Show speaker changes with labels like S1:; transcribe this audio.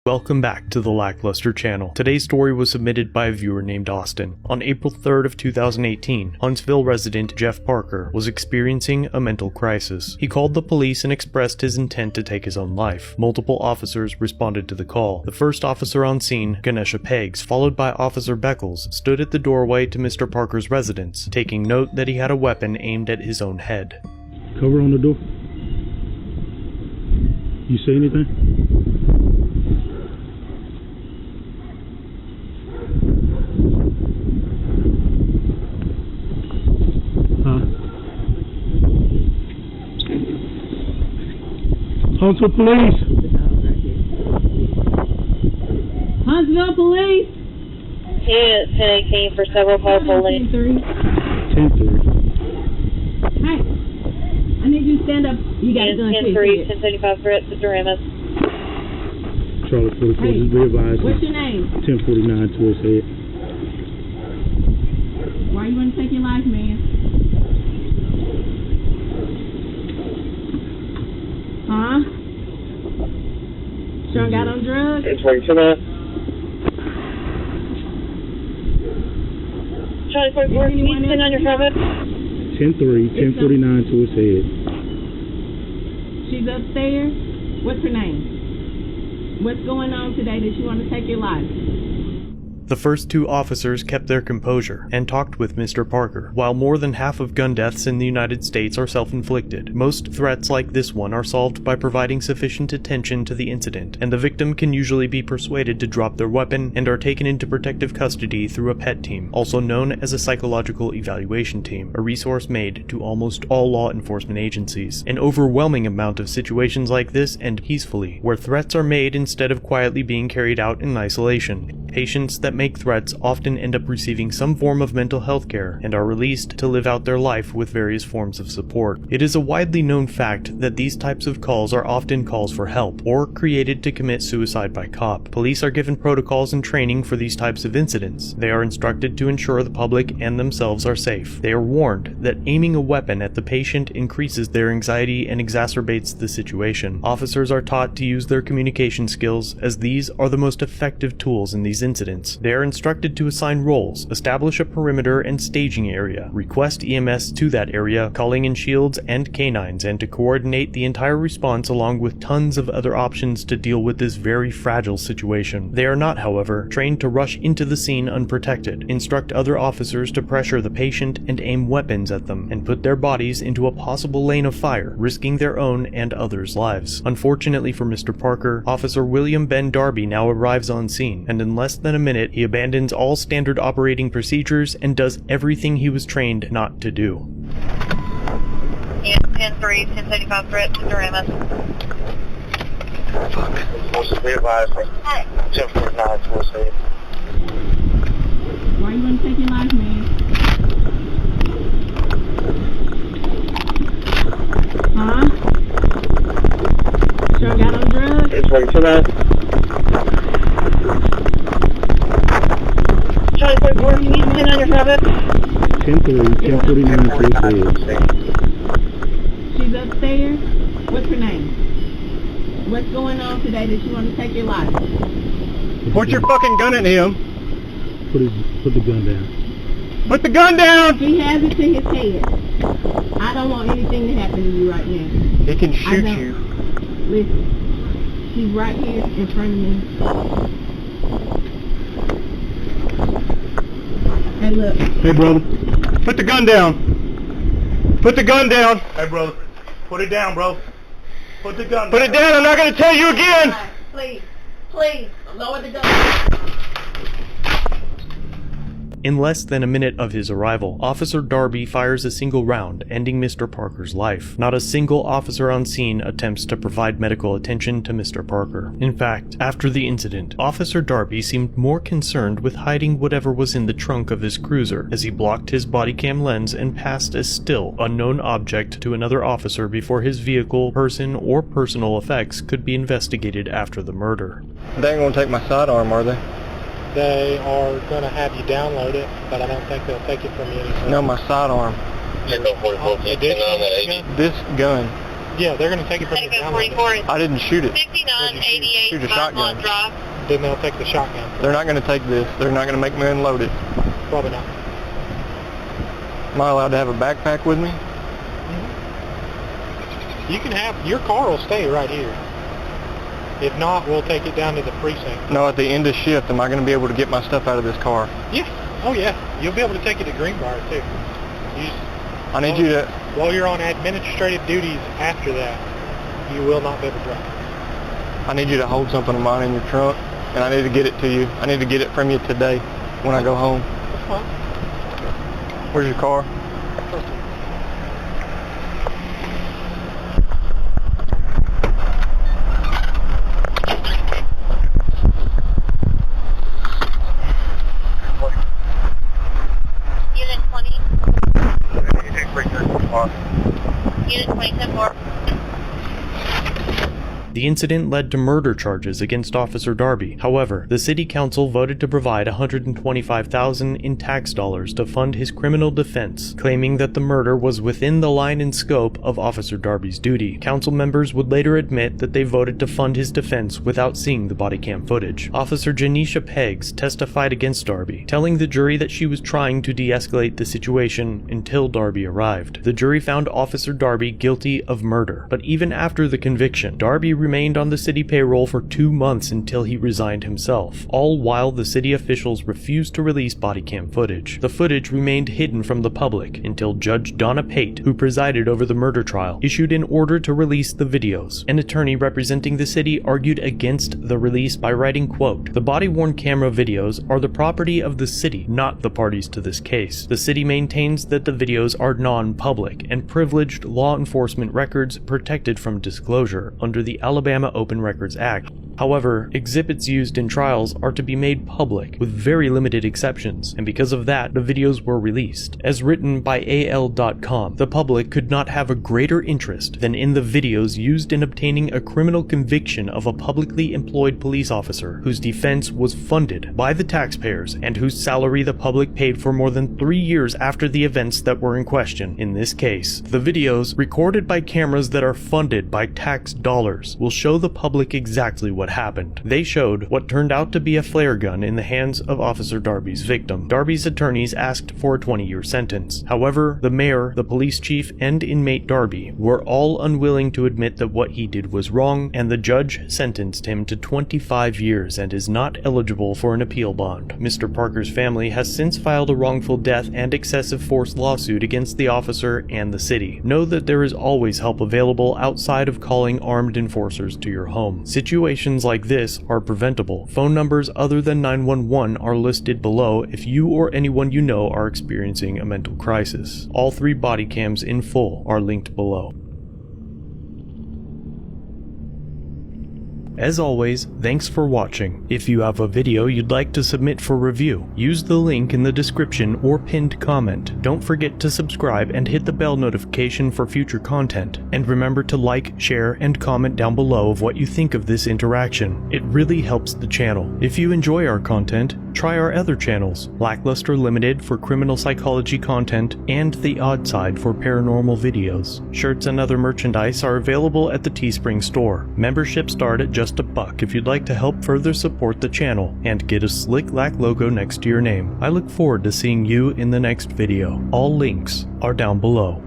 S1: Welcome back to the Lackluster channel. Today's story was submitted by a viewer named Austin. On April 3rd of 2018, Huntsville resident Jeff Parker was experiencing a mental crisis. He called the police and expressed his intent to take his own life. Multiple officers responded to the call. The first officer on scene, Ganesha Peggs, followed by Officer Beckles, stood at the doorway to Mr. Parker's residence, taking note that he had a weapon aimed at his own head.
S2: Cover on the door. You see anything? Huntsville Police!
S3: Huntsville Police!
S4: It's 1018 for several call police.
S2: 10-3.
S3: Hi. I need you to stand up. You got it done.
S4: 10-3, 1075 threat to Doremus.
S2: Charlotte 44,
S3: Hey,
S2: just realized.
S3: what's your name?
S2: 1049 to his head.
S3: Why you want to take your life, man? Huh? Sean got on drugs?
S4: It's waiting for that. Charlie 44, can you send on your private?
S2: 10-3, 1049 to his head.
S3: She's upstairs. What's her name? What's going on today that you want to take your life?
S1: The first two officers kept their composure and talked with Mr. Parker. While more than half of gun deaths in the United States are self-inflicted, most threats like this one are solved by providing sufficient attention to the incident, and the victim can usually be persuaded to drop their weapon and are taken into protective custody through a PET team, also known as a psychological evaluation team, a resource made to almost all law enforcement agencies. An overwhelming amount of situations like this end peacefully, where threats are made instead of quietly being carried out in isolation. Patients that make threats often end up receiving some form of mental health care and are released to live out their life with various forms of support. It is a widely known fact that these types of calls are often calls for help or created to commit suicide by cop. Police are given protocols and training for these types of incidents. They are instructed to ensure the public and themselves are safe. They are warned that aiming a weapon at the patient increases their anxiety and exacerbates the situation. Officers are taught to use their communication skills, as these are the most effective tools in these incidents. They are instructed to assign roles, establish a perimeter and staging area, request EMS to that area, calling in shields and canines, and to coordinate the entire response along with tons of other options to deal with this very fragile situation. They are not, however, trained to rush into the scene unprotected, instruct other officers to pressure the patient and aim weapons at them, and put their bodies into a possible lane of fire, risking their own and others' lives. Unfortunately for Mr. Parker, Officer William Ben Darby now arrives on scene, and in less than a minute he abandons all standard operating procedures and does everything he was trained not to do.
S4: 10-3, 1075 threat to Doremus.
S5: Fuck. Forces be advised for 1049 to his head.
S3: Why you want to take your life, man? Huh? Sean got on drugs?
S5: It's waiting for that.
S4: Charlie 44, can you send on your private?
S2: 10-3, 1049 to his head.
S3: She's upstairs. What's her name? What's going on today that you want to take your life?
S6: Point your fucking gun at him.
S2: Put the gun down.
S6: Put the gun down!
S3: He has it to his head. I don't want anything to happen to you right now.
S6: He can shoot
S3: don't.
S6: you.
S3: Listen, he's right here in front of me. Hey, look.
S6: Hey, brother. Put the gun down. Put the gun down.
S5: Hey, brother. Put it down, bro. Put the gun down.
S6: Put it down. I'm not going to tell you again.
S3: Please, please, lower the gun.
S1: In less than a minute of his arrival, Officer Darby fires a single round, ending Mr. Parker's life. Not a single officer on scene attempts to provide medical attention to Mr. Parker. In fact, after the incident, Officer Darby seemed more concerned with hiding whatever was in the trunk of his cruiser, as he blocked his body cam lens and passed a still, unknown object to another officer before his vehicle, person, or personal effects could be investigated after the murder.
S6: They ain't going to take my sidearm, are they?
S7: They are going to have you download it, but I don't think they'll take it from you anymore.
S6: No, my sidearm.
S5: Echo 44, can you send on that 80?
S6: This gun.
S7: Yeah, they're going to take it from you
S4: Take
S7: down.
S4: 44 is
S6: I didn't shoot it.
S4: 5988
S6: Shoot a
S4: Piedmont
S6: shotgun.
S4: Drive.
S7: Then they'll take the shotgun.
S6: They're not going to take this. They're not going to make me unload it.
S7: Probably not.
S6: Am I allowed to have a backpack with me?
S7: You can have, your car will stay right here. If not, we'll take it down to the precinct.
S6: No, at the end of shift, am I going to be able to get my stuff out of this car?
S7: Yeah. Oh yeah. You'll be able to take it to Greenbrier too. You just,
S6: I need you to...
S7: while you're on administrative duties after that, you will not be able to drive.
S6: I need you to hold something of mine in your trunk, and I need to get it to you. I need to get it from you today when I go home.
S7: That's fine.
S6: Where's your car?
S4: Unit 20. Unit 20,
S1: The incident led to murder charges against Officer Darby. However, the city council voted to provide $125,000 in tax dollars to fund his criminal defense, claiming that the murder was within the line and scope of Officer Darby's duty. Council members would later admit that they voted to fund his defense without seeing the body cam footage. Officer Janisha Peggs testified against Darby, telling the jury that she was trying to de-escalate the situation until Darby arrived. The jury found Officer Darby guilty of murder, but even after the conviction, Darby remained on the city payroll for 2 months until he resigned himself, all while the city officials refused to release body cam footage. The footage remained hidden from the public until Judge Donna Pate, who presided over the murder trial, issued an order to release the videos. An attorney representing the city argued against the release by writing, quote, "The body-worn camera videos are the property of the city, not the parties to this case. The city maintains that the videos are non-public and privileged law enforcement records protected from disclosure under the Alabama Open Records Act. However, exhibits used in trials are to be made public, with very limited exceptions, and because of that, the videos were released. As written by AL.com, the public could not have a greater interest than in the videos used in obtaining a criminal conviction of a publicly employed police officer whose defense was funded by the taxpayers and whose salary the public paid for more than 3 years after the events that were in question in this case. The videos, recorded by cameras that are funded by tax dollars, will show the public exactly what happened. They showed what turned out to be a flare gun in the hands of Officer Darby's victim. Darby's attorneys asked for a 20-year sentence. However, the mayor, the police chief, and inmate Darby were all unwilling to admit that what he did was wrong, and the judge sentenced him to 25 years and is not eligible for an appeal bond. Mr. Parker's family has since filed a wrongful death and excessive force lawsuit against the officer and the city. Know that there is always help available outside of calling armed enforcers to your home. Situations like this are preventable. Phone numbers other than 911 are listed below if you or anyone you know are experiencing a mental crisis. All 3 body cams in full are linked below. As always, thanks for watching. If you have a video you'd like to submit for review, use the link in the description or pinned comment. Don't forget to subscribe and hit the bell notification for future content. And remember to like, share, and comment down below of what you think of this interaction. It really helps the channel. If you enjoy our content, try our other channels, Lackluster Limited for criminal psychology content, and The Odd Side for paranormal videos. Shirts and other merchandise are available at the Teespring store. Memberships start at just $1 if you'd like to help further support the channel and get a slick Lack logo next to your name. I look forward to seeing you in the next video. All links are down below.